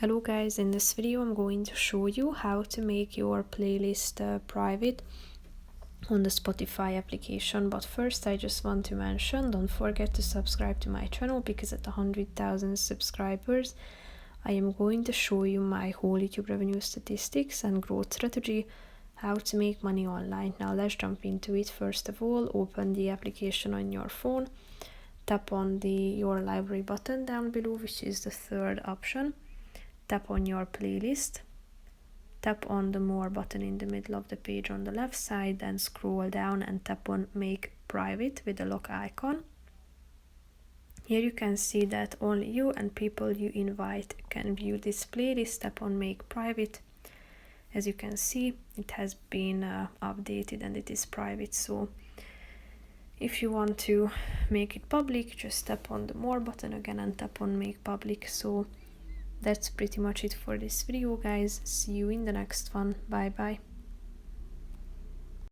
Hello guys, in this video I'm going to show you how to make your playlist private on the Spotify application. But first I just want to mention, don't forget to subscribe to my channel, because at 100,000 subscribers I am going to show you my whole YouTube revenue statistics and growth strategy, how to make money online. Now let's jump into it. First of all, open the application on your phone, tap on your library button down below, which is the third option. Tap on your playlist, tap on the more button in the middle of the page on the left side, then scroll down and tap on make private with the lock icon. Here you can see that only you and people you invite can view this playlist. Tap on make private. As you can see, it has been updated and it is private. So if you want to make it public, just tap on the more button again and tap on make public. So that's pretty much it for this video, guys. See you in the next one. Bye bye.